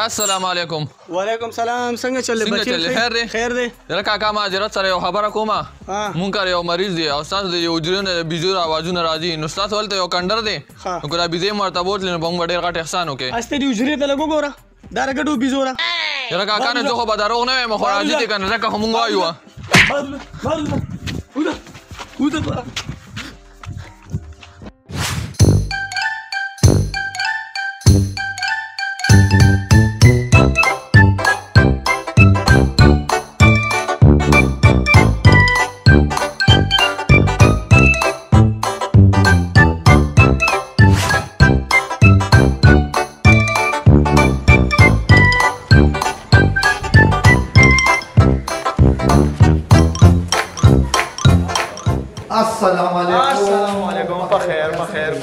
السلام علیکم. وعلیکم سلام. څنګه چلې بچی؟ خیر دی. خیر دی. یاره کاکا ما حضرت سره یو خبره کومه. مونږ کار یو مریض دی او ستاسو د یو حجرې نه بیزو آوازونه راځي نو ستاسو هلته یو کنډر دی نو که دا بیزې مو ورته بوتلې نو به موږ به ډېر غټ احسان وکړې. هسې دې حجرې ته لږ وګوره دا رګډو بیزو را. یاره کاکا نه زه خو به دروغ نه وایم خو راځي دی که نه ځکه خو مونږ وایو. السلام علیکم. بخیر.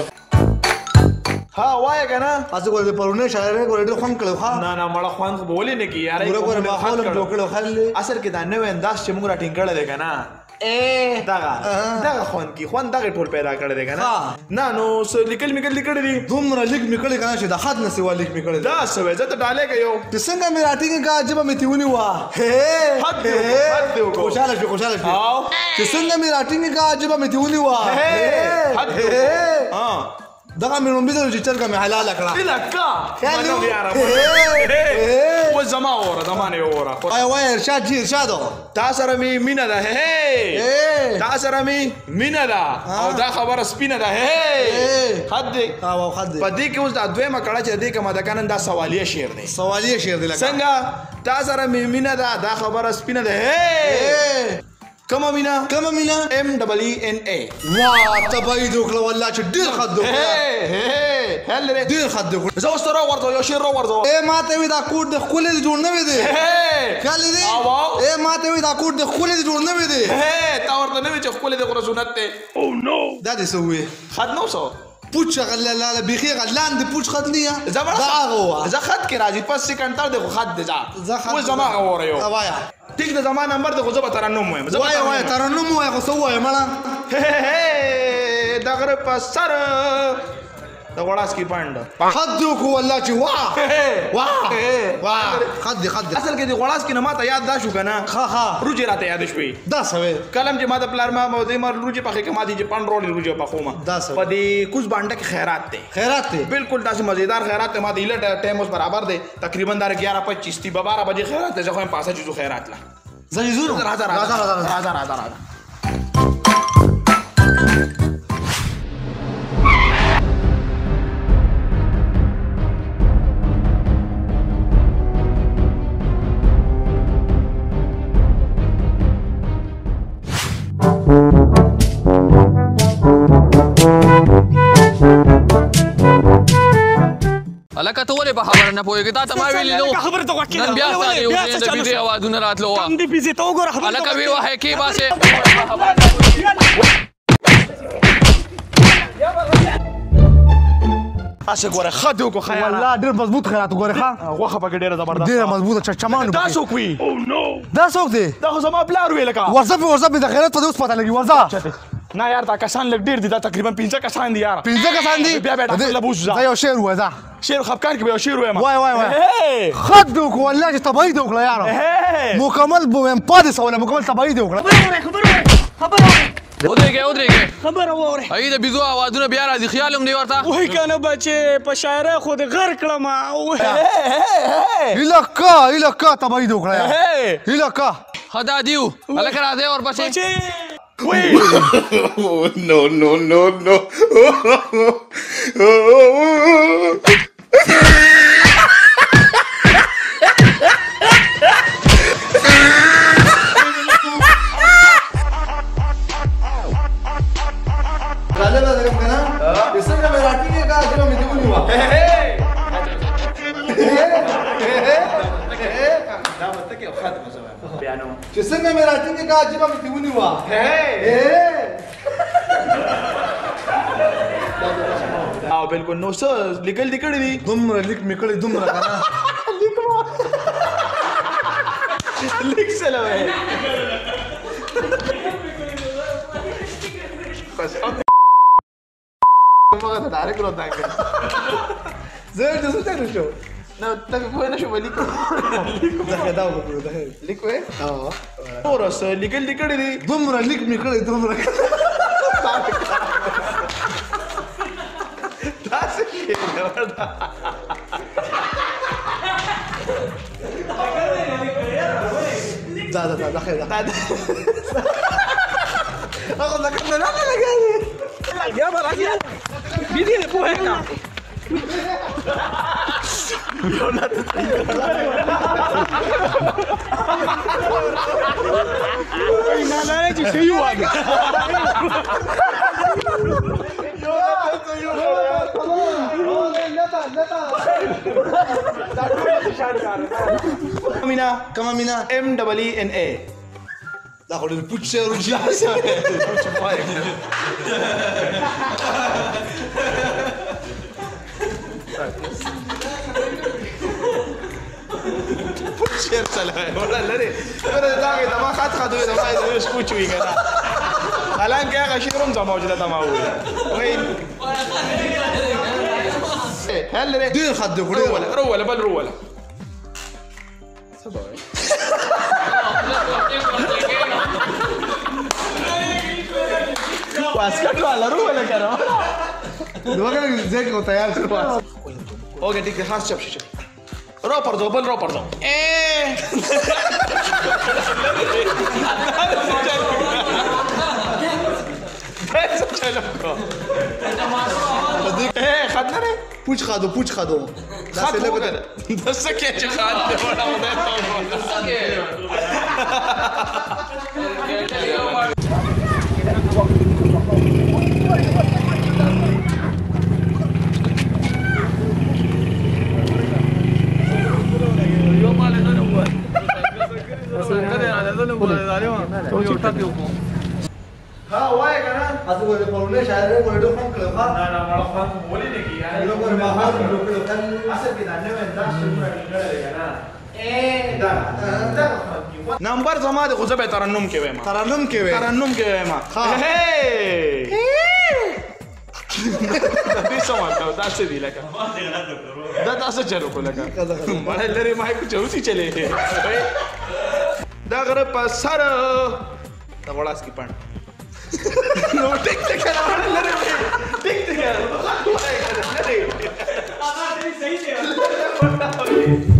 ها وای کنه تاسو ګورې پرونه شاعر ګورې ډېر خوند کړو. ها نه مړه خوند خو بولې نه کی یار ګورې ماحول جوړ کړو خلک اصل کې دا نوې انداز چې موږ را ټینګ کړل دی کنه دغه خوند کی خوند دغه ټول پیدا کړی دی کنه. نه نو لیکل میکړی دي دومره لیک میکړی کنه چې د خط نه سیوا لیک میکړی دا سوې زه ته ډالې کيو چې څنګه مې راټینګ کا عجبه مې تیونی وا حد دی خوشاله شو چې څنګه مې راټینګ کا عجبه مې تیونی وا دغه مې نوم بيزل چې چرګه مې حلال کړه لکه خیالو و زما اوره زمانه اوره وای ارشاد جی ارشادو تا سره می مینا ده تا سره می مینا ده او دا خبره سپینه ده حد دی په دې کې اوس دا دویمه کړه چې دې کومه د کنن دا سوالیه شعر دی څنګه تا سره می مینا ده دا خبره سپینه ده کومه مینا MEENA واه تبعید وکړه والله چې ډیر خد وکړه هل لري ډیر خد وکړه زه اوس ته راورځو یو شعر راورځو ماته وی دا کوټ د خولې جوړ نه وې دی کله دی ماته وی دا کوټ د خولې جوړ نه وې دی تا ورته نه وی چې خولې د سنت ته او نو دا دې سوې خد نو سو پوچ غلاله بيخي غلان دي پوچ خد نه یا دا هغه زه خد کې راځي پس سکند تر د خد دی ځه و زما غوړ یو اوایا ټیک د زما نمبر د خو زه به ترنم وایم وای ترنم وای خو سو وای مړه د غره په سر د غړاسکی پاند خد کو والله چې واه خد اصل کې د غړاسکی نه ماته یاد دا شو کنه ها روجي راته یاد شوي دا سوي کلم چې ما د پلار ما د مر روجي پخې کې ما دي چې پاند رول روجي پخومه دا سوي په دې کوز باندې کې خیرات ته بالکل داسې مزیدار خیرات ته ما د ایله ټایم اوس برابر دی تقریبا 11:25 دی 12 بجې خیرات ته ځخه پاسه چیزو خیرات لا زیزور راځه الکه ته ولې په خبره نه پوهېږې تا ته ما ویلي نو نن بیا ستا د یو شي د بیزې اوازونه راتلو وه الکه ویې وهې کې باسې اسه ګوره خد وکړو خیال والله ډېر مضبوط خیرات ګوره ښه غوښه پکې ډېره زبردست ډېره مضبوطه چمچمان دا څوک وي دا څوک دی دا خو زما پلار وی لکه ورځه د خیرات په دې اوس پته لګي ورځه نه یار دا کسان لږ ډېر دي دا تقریبا 15 کسان دي یار 15 کسان دي بیا ډاکټر لبوس دا یو شعر وای دا شعر خفقان کې به یو شعر وایم وای خد وکړو والله چې تبعید وکړه یار مکمل بوم پاتې سواله مکمل تبعید وکړه ودرېږئ خبره واورئ ای د بیزو اوازونه بیا راځي خیال هم دی ورته وای کنه بچې په شاعرۍ خو دې غر کړم هیلکه تبعید وکړه یار هیلکه ښه دا دیو هلکه راځئ ورپسې No. چې څنګه مې راټینګ کا عجبه مې تیونی وا او بالکل نو څه لیکل دي کړی دي دومره لیک مې کړی دومره کنه لیک سره وای مګه ته ډایرکټ روته زه دې څه ته شو نو ته په نه شو ولیکو دا وګورئ دا لیکو اورس لیکل لیکړی دی دومره لیک مې کړی دومره تاسو کې ورته دا خیر هغه دا کنه نه لګاوي یا راځي بيدي له پوهه کا نه نه چې شي واګه كم مينا MEENA داخل البوتشر رجع بوتشر سلام ولا لري ولا داغي ما خدو ما ايش بوتشوي كذا الان كيا غشيرهم زما موجوده تمام وين هل دير خدو روله بل روله واسكت ولا روله كده دوغا زي كنت تيار اوكي ديك خلاص شوف رو پردو بل رو پردو خدنا نه پوچ خادو خد دسته کې چې خد دی ولا ودا ها وای کنه اسو کو پرونه شاعر کو ډو فهم کړو ها نه مړ خو بولې نه کی نو کو ما ها ډو کړو کله اصل کې دا نه وندا شروع کړل کنه دا نمبر زما د خو زبې ترنم کې وایم ترنم کې وایم دې سم کاو دا څه دی لکه دا تاسو چلو کو لکه مړ لري ما کو چوسی چلے دا غره په سر دا وړاس کی پاند نو ټیک ټیک مړ لري ټیک ټیک لري صحیح دی